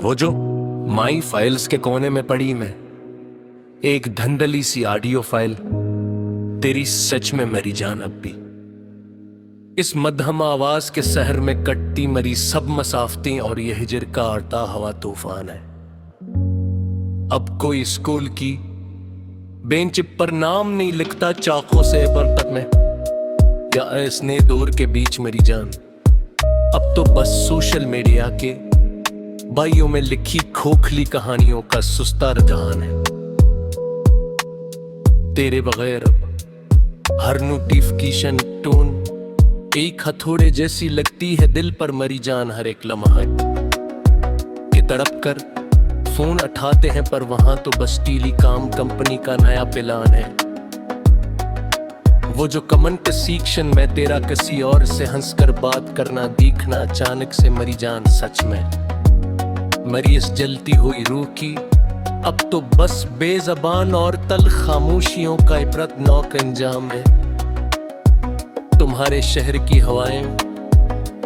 वो जो my files के कोने में पड़ी मैं एक धंधली सी ऑडियो फाइल, तेरी सच में मरी जान अब भी। इस मध्यम आवाज के शहर में कटती मरी सब मसाफतें और ये हिजर का आड़ता हवा तूफान है। अब कोई स्कूल की बेंच पर नाम नहीं लिखता चाकों से बरतन में, या इसने दौर के बीच मरी जान। अब तो बस सोशल मीडिया के बाइयों में लिखी खोखली कहानियों का सुस्ता रुझान है। तेरे बगैर अब हर नोटिफिकेशन टोन एक हथौड़े जैसी लगती है दिल पर मरी जान। हर एक लम्हा कि तड़प कर फोन उठाते हैं पर वहां तो बस टेलीकॉम कंपनी का नया प्लान है। वो जो कमेंट सेक्शन में तेरा किसी और से हंसकर बात करना देखना, अचानक से मरी जान सच में मरी इस जलती हुई रूह की। अब तो बस बेज़बान और तल खामोशियों का इबरतनाक अंजाम है। तुम्हारे शहर की हवाएं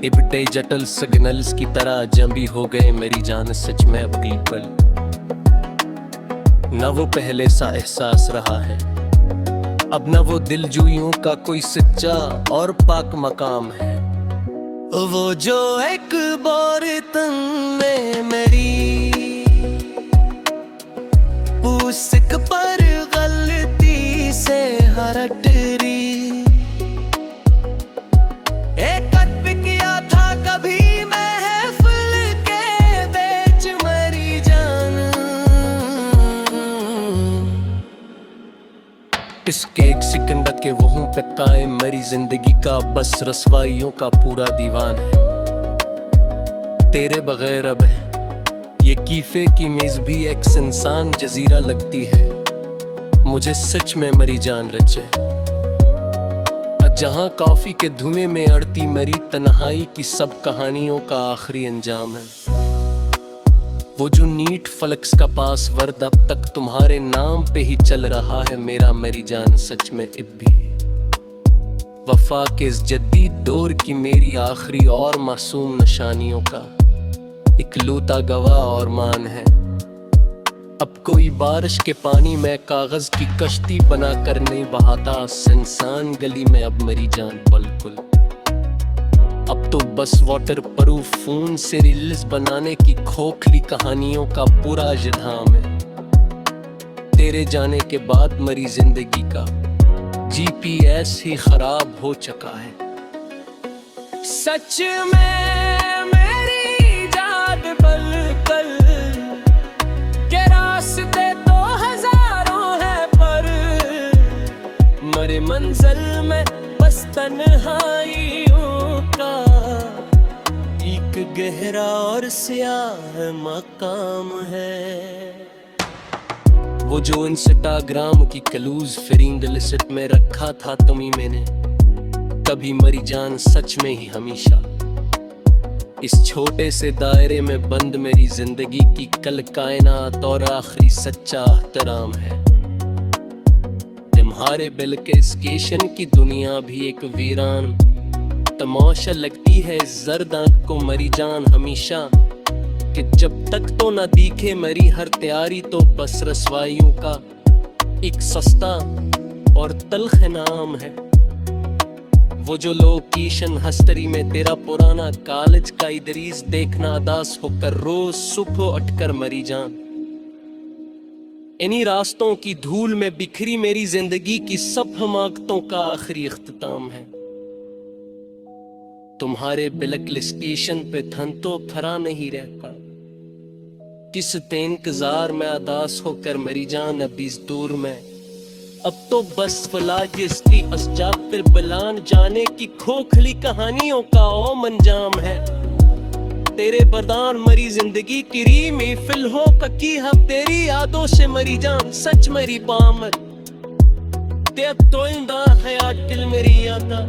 इबटे जटल सिग्नल्स की तरह जंबी हो गए मेरी जान सच में अब पल न वो पहले सा एहसास रहा है। अब न वो दिलजुइयों का कोई सच्चा और पाक मकाम है। वो जो एक बर्तन में मेरी पूसिक पर गलती से हरट रही, एक कट किया था कभी महफिल के बेच मरी जान। इसके एक सेकंड के वहों पे कायम मरी जिंदगी का बस रसवाइयों का पूरा दीवान है। तेरे बगैर अब है ये कीफे की मेज भी एक इंसान जजीरा लगती है। मुझे सच में मरी जान रचे जहां कॉफी के धुएं में अड़ती मरी तन्हाई की सब कहानियों का आखिरी अंजाम है। वो जो नीट फ्लक्स का पासवर्ड अब तक तुम्हारे नाम पे ही चल रहा है मेरा मरी जान सच में अब भी वफा के इस जदीद दौर की मेरी आखिरी और मासूम निशानियों का इकलौता गवाह और मान है। अब कोई बारिश के पानी में कागज की कश्ती बना कर नहीं बहाता इंसान गली में अब मरी जान बिल्कुल। अब तो बस वाटर प्रूफ फोन से रील्स बनाने की खोखली कहानियों का पूरा इल्जाम है। तेरे जाने के बाद मरी जिंदगी का GPS ही खराब हो चुका है। सच में मेरी जान पल-पल के रास्ते तो हजारों हैं पर मरे मंजिल में बस तन्हाइयों का एक गहरा और स्याह मकाम है। वो जो इंस्टाग्राम की क्लूज फ्रेंड लिस्ट में रखा था तुम्ही मैंने कभी मरी जान सच में ही हमेशा। इस छोटे से दायरे में बंद मेरी जिंदगी की कल कायनात और आखिरी सच्चा एहतराम है। तुम्हारे बिल के स्टेशन की दुनिया भी एक वीरान तमाशा लगती है इस जर्द आंख को मरी जान हमेशा। कि जब तक तो न दिखे मरी हर तैयारी तो बस रसवाइयों का एक सस्ता और तल्ख नाम है। वो जो लोकेशन हस्तरी में तेरा पुराना कॉलेज का इदरीस देखना अदास होकर रोज सुबह उठकर मरी जान। इन्हीं रास्तों की धूल में बिखरी मेरी जिंदगी की सब हमाकतों का आखिरी इख्तिताम है। तुम्हारे बिलक स्टेशन पे थन तो फरा नहीं रहता किस ते इंतजार में अदास होकर मरी जान अब इस दूर में। अब तो बस फलाजिस्ती असजाब पर बलान जाने की खोखली कहानियों का ओम अंजाम है। तेरे बरदान मरी जिंदगी की री में फिल हो ककी हम तेरी यादों से मरी जान सच मरी पामत ते अब तो इंदा है आटिल मेरी यादा